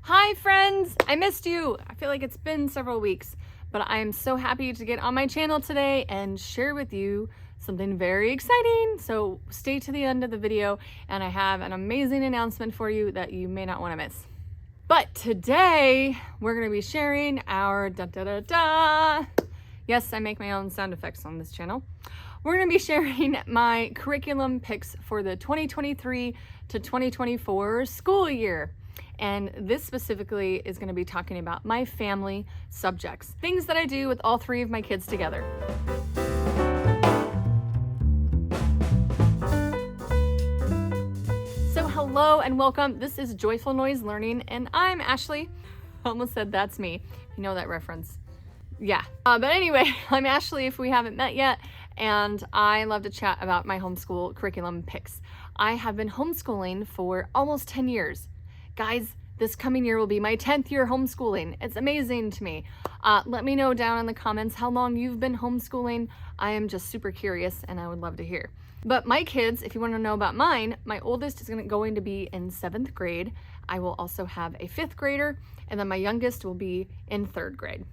Hi friends, I missed you. I feel like it's been several weeks, but I am so happy to get on my channel today and share with you something very exciting. So stay to the end of the video and I have an amazing announcement for you that you may not want to miss. But today we're going to be sharing our da-da-da-da. Yes, I make my own sound effects on this channel. We're going to be sharing my curriculum picks for the 2023 to 2024 school year. And this specifically is going to be talking about my family subjects, things that I do with all three of my kids together. So hello and welcome. This is Joyful Noise Learning and I'm Ashley. I almost said that's me. You know that reference. Yeah. But anyway, I'm Ashley if we haven't met yet, and I love to chat about my homeschool curriculum picks. I have been homeschooling for almost 10 years. Guys, this coming year will be my 10th year homeschooling. It's amazing to me. Let me know down in the comments how long you've been homeschooling. I am just super curious and I would love to hear. But my kids, if you want to know about mine, my oldest is going to be in 7th grade. I will also have a 5th grader, and then my youngest will be in 3rd grade.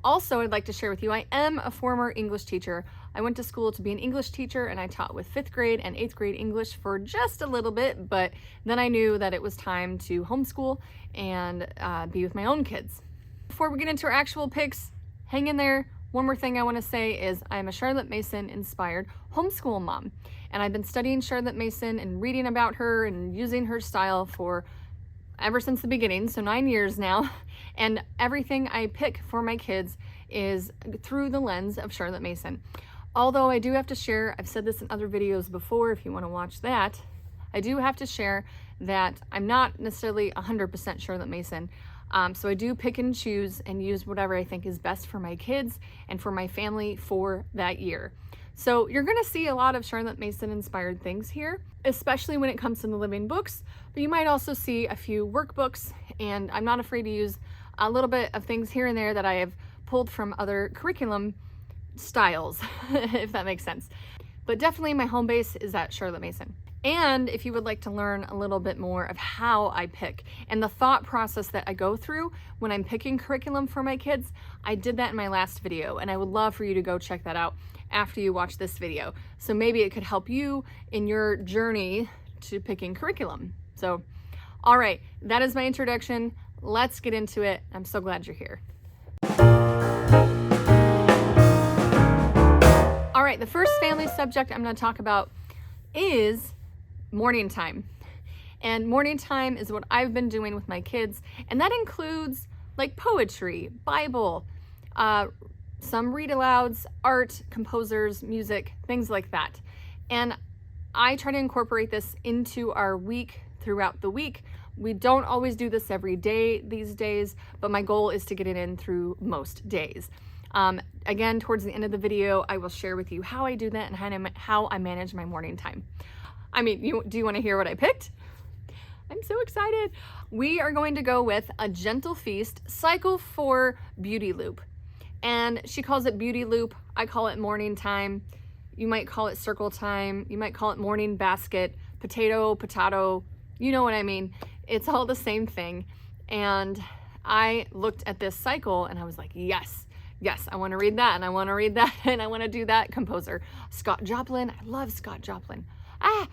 Also, I'd like to share with you, I am a former English teacher. I went to school to be an English teacher and I taught with 5th grade and 8th grade English for just a little bit, but then I knew that it was time to homeschool and be with my own kids. Before we get into our actual picks, hang in there. One more thing I want to say is I'm a Charlotte Mason inspired homeschool mom, and I've been studying Charlotte Mason and reading about her and using her style for ever since the beginning, so 9 years now, and everything I pick for my kids is through the lens of Charlotte Mason. Although I do have to share, I've said this in other videos before if you want to watch that, I do have to share that I'm not necessarily 100% Charlotte Mason. So I do pick and choose and use whatever I think is best for my kids and for my family for that year. So you're going to see a lot of Charlotte Mason inspired things here, especially when it comes to the living books, but you might also see a few workbooks, and I'm not afraid to use a little bit of things here and there that I have pulled from other curriculum styles, if that makes sense. But definitely my home base is at Charlotte Mason. And if you would like to learn a little bit more of how I pick and the thought process that I go through when I'm picking curriculum for my kids, I did that in my last video, and I would love for you to go check that out after you watch this video. So maybe it could help you in your journey to picking curriculum. So, all right, that is my introduction. Let's get into it. I'm so glad you're here. All right, the first family subject I'm going to talk about is morning time. And morning time is what I've been doing with my kids, and that includes like poetry, Bible, some read alouds, art, composers, music, things like that. And I try to incorporate this into our week throughout the week. We don't always do this every day these days, but my goal is to get it in through most days. Again, towards the end of the video, I will share with you how I do that and how I manage my morning time. I mean, do you want to hear what I picked? I'm so excited. We are going to go with A Gentle Feast, Cycle 4 Beauty Loop. And she calls it Beauty Loop. I call it morning time. You might call it circle time. You might call it morning basket, potato. You know what I mean? It's all the same thing. And I looked at this cycle and I was like, yes, I want to read that, and I want to read that, and I want to do that composer. Scott Joplin. I love Scott Joplin.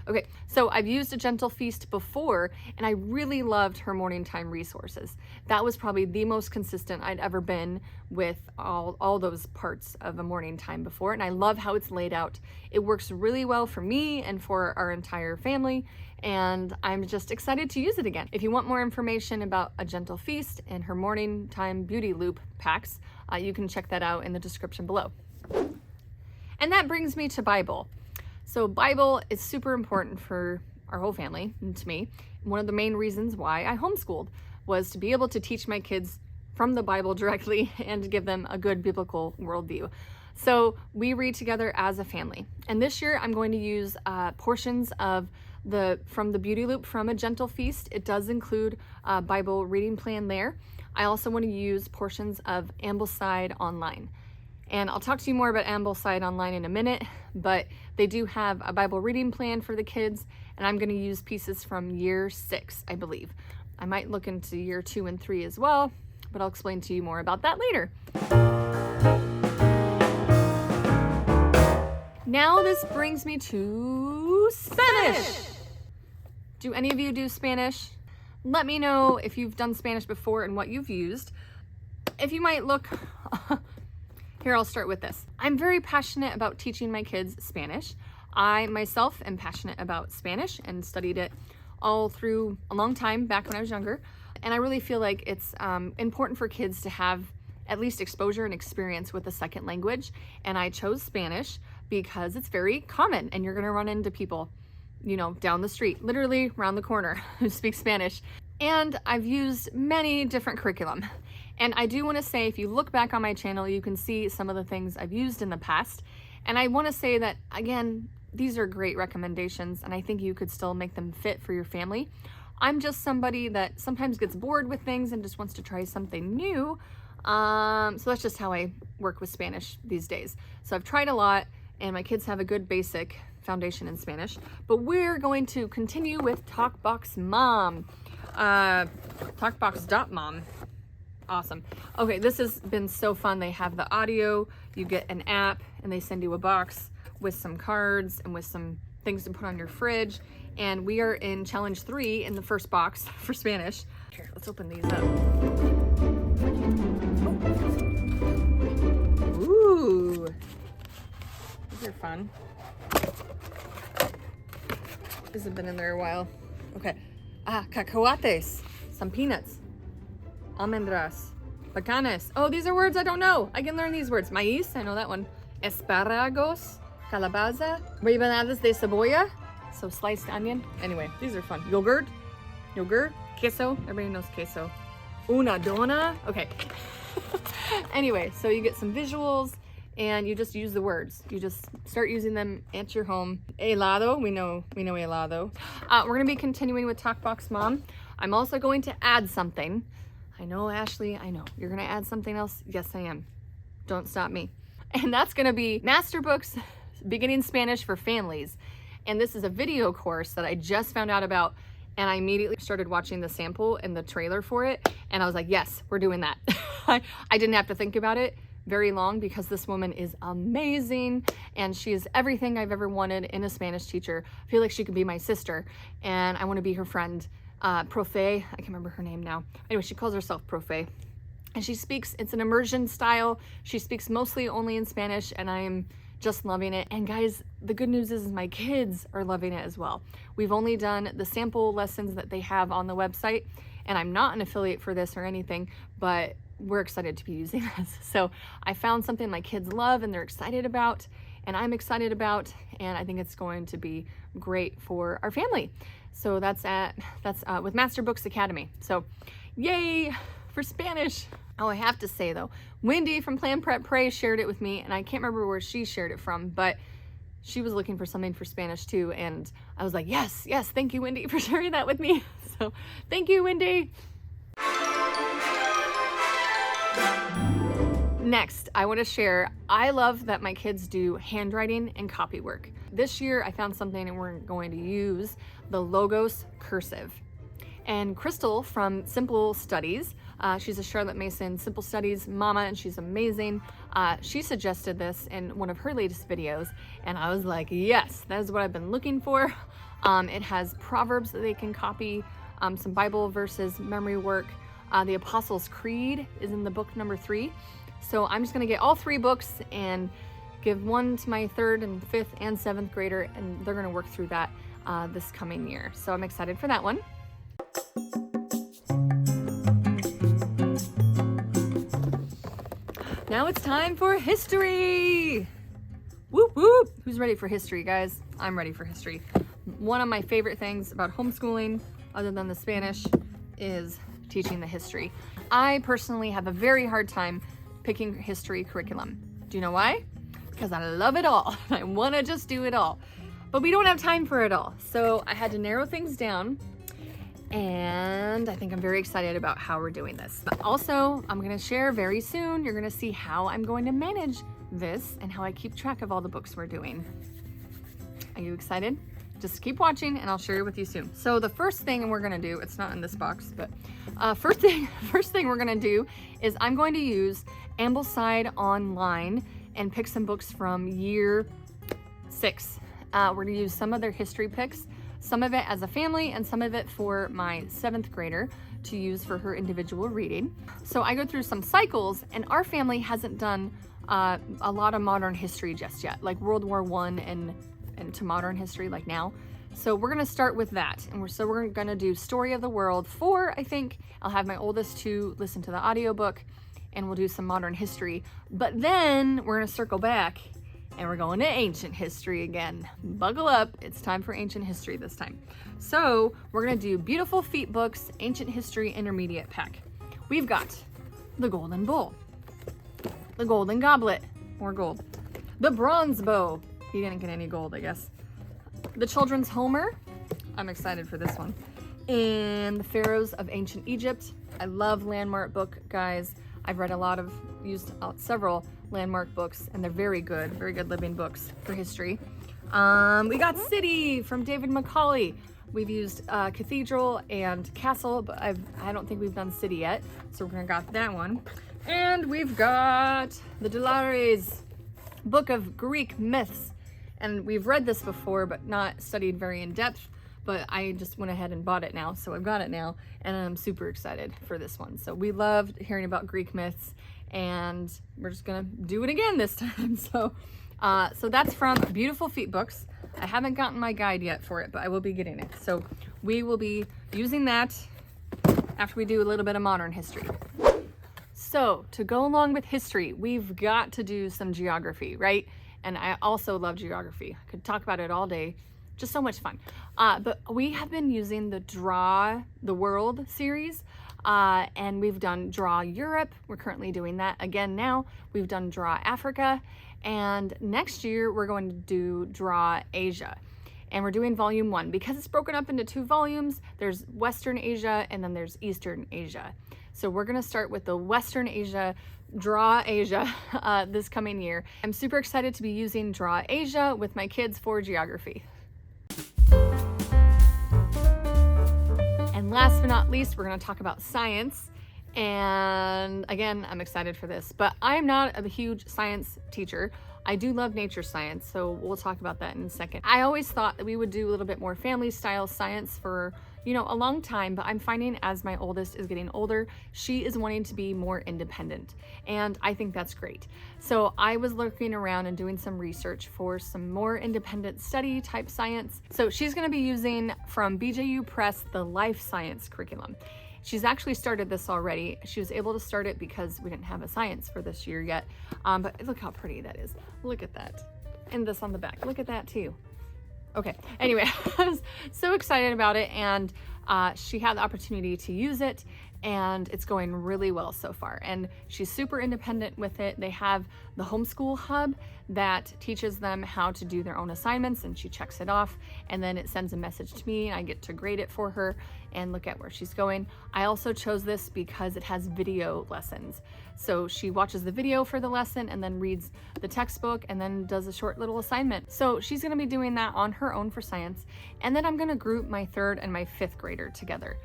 Okay, so I've used A Gentle Feast before, and I really loved her morning time resources. That was probably the most consistent I'd ever been with all those parts of a morning time before, and I love how it's laid out. It works really well for me and for our entire family, and I'm just excited to use it again. If you want more information about A Gentle Feast and her morning time beauty loop packs, you can check that out in the description below. And that brings me to Bible. So Bible is super important for our whole family and to me. One of the main reasons why I homeschooled was to be able to teach my kids from the Bible directly and to give them a good biblical worldview. So we read together as a family. And this year I'm going to use portions of from the Beauty Loop from A Gentle Feast. It does include a Bible reading plan there. I also want to use portions of Ambleside Online. And I'll talk to you more about Ambleside Online in a minute, but they do have a Bible reading plan for the kids, and I'm going to use pieces from year 6, I believe. I might look into year 2 and 3 as well, but I'll explain to you more about that later. Now this brings me to Spanish. Do any of you do Spanish? Let me know if you've done Spanish before and what you've used. If you might look, here I'll start with this. I'm very passionate about teaching my kids Spanish. I myself am passionate about Spanish and studied it all through a long time back when I was younger. And I really feel like it's important for kids to have at least exposure and experience with a second language. And I chose Spanish because it's very common and you're gonna run into people, you know, down the street, literally around the corner, who speak Spanish. And I've used many different curriculum. And I do wanna say, if you look back on my channel, you can see some of the things I've used in the past. And I wanna say that, again, these are great recommendations and I think you could still make them fit for your family. I'm just somebody that sometimes gets bored with things and just wants to try something new. So that's just how I work with Spanish these days. So I've tried a lot and my kids have a good basic foundation in Spanish, but we're going to continue with TalkBox Mom. TalkBox.mom. Awesome. Okay, this has been so fun. They have the audio, you get an app, and they send you a box with some cards and with some things to put on your fridge. And we are in challenge 3 in the first box for Spanish. Here, let's open these up. Ooh, these are fun. These have been in there a while. Okay. Cacahuates, some peanuts. Almendras, bacanes. Oh, these are words I don't know. I can learn these words. Maíz, I know that one. Espárragos, calabaza, rebanadas de cebolla, so sliced onion. Anyway, these are fun. Yogurt, queso. Everybody knows queso. Una dona. Okay. Anyway, so you get some visuals and you just use the words. You just start using them at your home. Helado, we know helado. We're gonna be continuing with TalkBox Mom. I'm also going to add something. I know, Ashley, I know. You're gonna add something else? Yes, I am. Don't stop me. And that's gonna be Masterbooks Beginning Spanish for Families. And this is a video course that I just found out about, and I immediately started watching the sample and the trailer for it, and I was like, yes, we're doing that. I didn't have to think about it very long because this woman is amazing and she is everything I've ever wanted in a Spanish teacher. I feel like she could be my sister and I want to be her friend. Profe, I can't remember her name now. Anyway, she calls herself Profe. And she speaks, it's an immersion style. She speaks mostly only in Spanish and I am just loving it. And guys, the good news is my kids are loving it as well. We've only done the sample lessons that they have on the website and I'm not an affiliate for this or anything, but we're excited to be using this. So I found something my kids love and they're excited about and I'm excited about, and I think it's going to be great for our family. So that's with Masterbooks Academy. So yay for Spanish. Oh, I have to say though, Wendy from Plan Prep Pray shared it with me and I can't remember where she shared it from, but she was looking for something for Spanish too. And I was like, yes, thank you, Wendy, for sharing that with me. So thank you, Wendy. Next, I want to share, I love that my kids do handwriting and copywork. This year, I found something and we're going to use the Logos Cursive. And Crystal from Simple Studies, she's a Charlotte Mason Simple Studies mama and she's amazing. She suggested this in one of her latest videos and I was like, yes, that is what I've been looking for. It has proverbs that they can copy, some Bible verses, memory work. The Apostles' Creed is in the book number 3. So I'm just gonna get all 3 books and give one to my 3rd and 5th and 7th grader, and they're gonna work through that this coming year. So I'm excited for that one. Now it's time for history. Whoop whoop. Who's ready for history, guys? I'm ready for history. One of my favorite things about homeschooling, other than the Spanish, is teaching the history. I personally have a very hard time picking history curriculum. Do you know why? Because I love it all. I want to just do it all. But we don't have time for it all. So I had to narrow things down. And I think I'm very excited about how we're doing this. But also, I'm going to share very soon. You're going to see how I'm going to manage this and how I keep track of all the books we're doing. Are you excited? just keep watching and I'll share it with you soon. So the first thing we're gonna do, it's not in this box, but first thing we're gonna do is I'm going to use Ambleside Online and pick some books from year 6. We're gonna use some of their history picks, some of it as a family and some of it for my 7th grader to use for her individual reading. So I go through some cycles, and our family hasn't done a lot of modern history just yet, like World War I and to modern history like now. So we're gonna start with that. And we're gonna do Story of the World 4, I think. I'll have my oldest 2 listen to the audiobook and we'll do some modern history. But then we're gonna circle back and we're going to ancient history again. Buckle up, it's time for ancient history this time. So we're gonna do Beautiful Feet Books, Ancient History Intermediate Pack. We've got the Golden Bowl, the Golden Goblet, more gold, the Bronze Bow, he didn't get any gold, I guess, the Children's Homer, I'm excited for this one, and the Pharaohs of Ancient Egypt. I love Landmark book, guys. I've read used several Landmark books, and they're very good living books for history. We got City from David Macaulay. We've used Cathedral and Castle, but I don't think we've done City yet, so we're gonna got that one. And we've got the Delares Book of Greek Myths, and we've read this before but not studied very in depth, but I just went ahead and bought it now, so I've got it now, and I'm super excited for this one. So we loved hearing about Greek myths, and we're just gonna do it again this time. So that's from Beautiful Feet Books. I haven't gotten my guide yet for it, but I will be getting it. So we will be using that after we do a little bit of modern history. So to go along with history, we've got to do some geography, right? And I also love geography. I could talk about it all day. Just so much fun. But we have been using the Draw the World series, and we've done Draw Europe. We're currently doing that again now. We've done Draw Africa, and next year we're going to do Draw Asia. And we're doing volume 1 because it's broken up into 2 volumes. There's Western Asia and then there's Eastern Asia. So we're gonna start with the Western Asia, Draw Asia, this coming year. I'm super excited to be using Draw Asia with my kids for geography. And last but not least, we're going to talk about science. And again, I'm excited for this, but I'm not a huge science teacher. I do love nature science, so we'll talk about that in a second. I always thought that we would do a little bit more family style science for, a long time, but I'm finding as my oldest is getting older, she is wanting to be more independent, and I think that's great. So I was looking around and doing some research for some more independent study type science. So she's going to be using from BJU Press the life science curriculum. She's actually started this already. She was able to start it because we didn't have a science for this year yet. But look how pretty that is. Look at that. And this on the back. Look at that too. Okay, anyway, I was so excited about it, and she had the opportunity to use it, and it's going really well so far. And she's super independent with it. They have the Homeschool hub that teaches them how to do their own assignments, and she checks it off, and then it sends a message to me, and I get to grade it for her and look at where she's going. I also chose this because it has video lessons. So she watches the video for the lesson and then reads the textbook and then does a short little assignment. So she's gonna be doing that on her own for science. And then I'm gonna group my 3rd and my 5th grader together.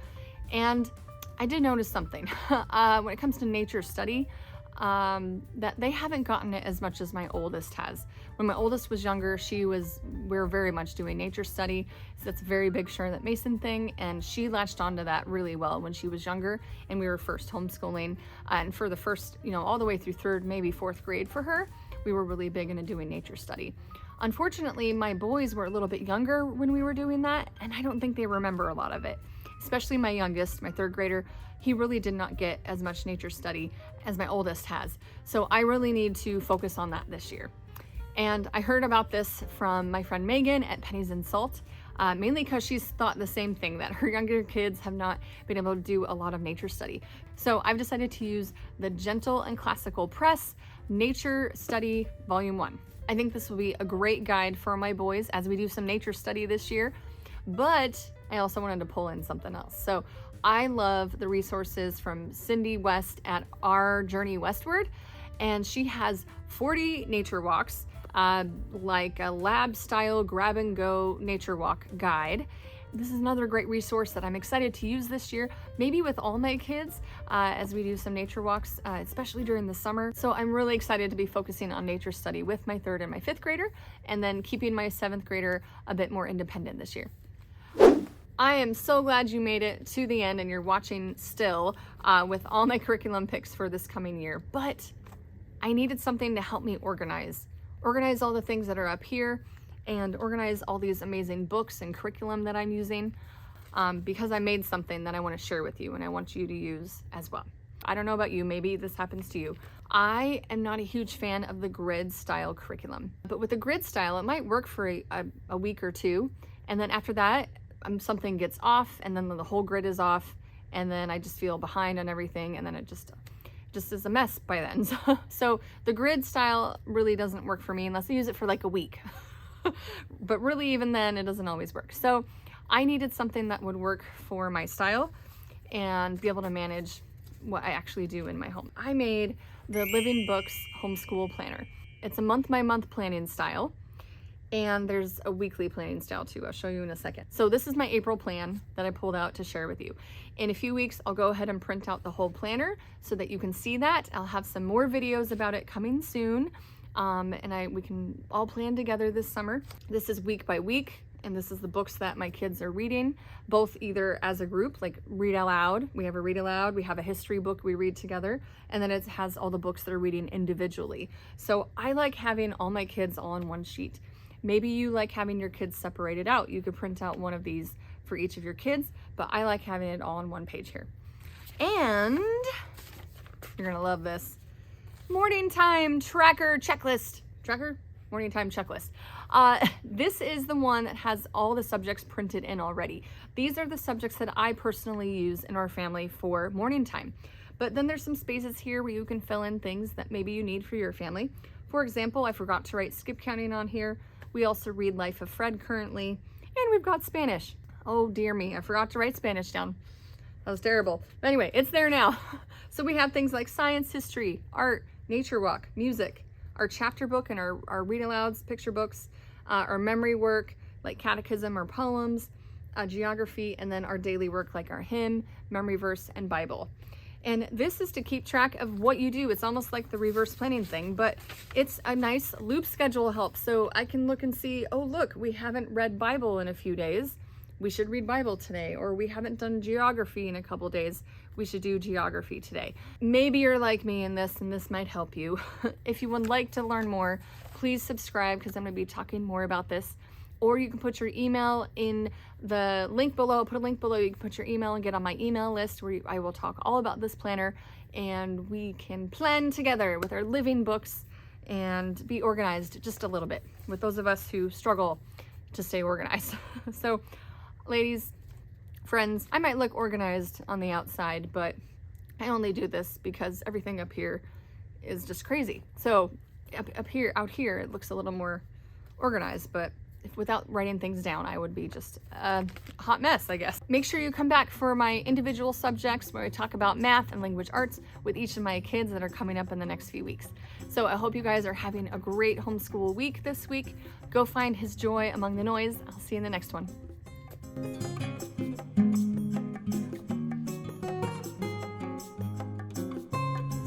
And I did notice something when it comes to nature study, that they haven't gotten it as much as my oldest has. When my oldest was younger, we were very much doing nature study. So that's a very big Charlotte Mason thing, and she latched onto that really well when she was younger, and we were first homeschooling. And for the first, all the way through 3rd, maybe 4th grade for her, we were really big into doing nature study. Unfortunately, my boys were a little bit younger when we were doing that, and I don't think they remember a lot of it. Especially my youngest, my 3rd grader, he really did not get as much nature study as my oldest has. So I really need to focus on that this year. And I heard about this from my friend Megan at Pennies and Salt, mainly because she's thought the same thing, that her younger kids have not been able to do a lot of nature study. So I've decided to use the Gentle and Classical Press Nature Study Volume 1. I think this will be a great guide for my boys as we do some nature study this year, but I also wanted to pull in something else. So I love the resources from Cindy West at Our Journey Westward, and she has 40 nature walks like a lab style grab and go nature walk guide. This is another great resource that I'm excited to use this year, maybe with all my kids as we do some nature walks, especially during the summer. So I'm really excited to be focusing on nature study with my 3rd and my 5th grader, and then keeping my 7th grader a bit more independent this year. I am so glad you made it to the end and you're watching still with all my curriculum picks for this coming year, but I needed something to help me organize all the things that are up here and organize all these amazing books and curriculum that I'm using because I made something that I want to share with you and I want you to use as well. I don't know about you, maybe this happens to you. I am not a huge fan of the grid style curriculum, but with the grid style, it might work for a week or two. And then after that, something gets off and then the whole grid is off and then I just feel behind on everything and then it just is a mess by then. So the grid style really doesn't work for me unless I use it for like a week. But really even then it doesn't always work. So I needed something that would work for my style and be able to manage what I actually do in my home. I made the Living Books Homeschool Planner. It's a month-by-month planning style, and there's a weekly planning style too. I'll show you in a second. So this is my April plan that I pulled out to share with you. In a few weeks, I'll go ahead and print out the whole planner so that you can see that. I'll have some more videos about it coming soon. We can all plan together this summer. This is week by week, and this is the books that my kids are reading, both either as a group, like read aloud. We have a read aloud, we have a history book we read together, and then it has all the books that are reading individually. So I like having all my kids all on one sheet. Maybe you like having your kids separated out. You could print out one of these for each of your kids, but I like having it all on one page here. And you're gonna love this. Morning time tracker checklist. Morning time checklist. This is the one that has all the subjects printed in already. These are the subjects that I personally use in our family for morning time. But then there's some spaces here where you can fill in things that maybe you need for your family. For example, I forgot to write skip counting on here. We also read Life of Fred currently, and we've got Spanish. Oh dear me, I forgot to write Spanish down. That was terrible. But anyway, it's there now. So we have things like science, history, art, nature walk, music, our chapter book and our read alouds, picture books, our memory work like catechism or poems, geography, and then our daily work like our hymn, memory verse, and Bible. And this is to keep track of what you do. It's almost like the reverse planning thing, but it's a nice loop schedule help. So I can look and see, oh look, we haven't read Bible in a few days. We should read Bible today. Or we haven't done geography in a couple days. We should do geography today. Maybe you're like me in this and this might help you. If you would like to learn more, please subscribe because I'm going to be talking more about this. Or you can put your email in the link below. I'll put a link below. You can put your email and get on my email list where I will talk all about this planner and we can plan together with our living books and be organized just a little bit with those of us who struggle to stay organized. So ladies, friends, I might look organized on the outside, but I only do this because everything up here is just crazy. So out here, it looks a little more organized, but without writing things down, I would be just a hot mess, I guess. Make sure you come back for my individual subjects where I talk about math and language arts with each of my kids that are coming up in the next few weeks. So I hope you guys are having a great homeschool week this week. Go find his joy among the noise. I'll see you in the next one.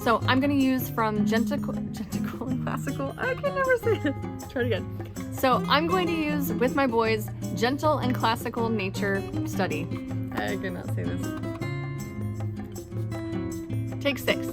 So I'm going to use from Genticle and Classical. I can never say it. Let's try it again. So I'm going to use with my boys Gentle and Classical Nature Study. I cannot say this. Take 6.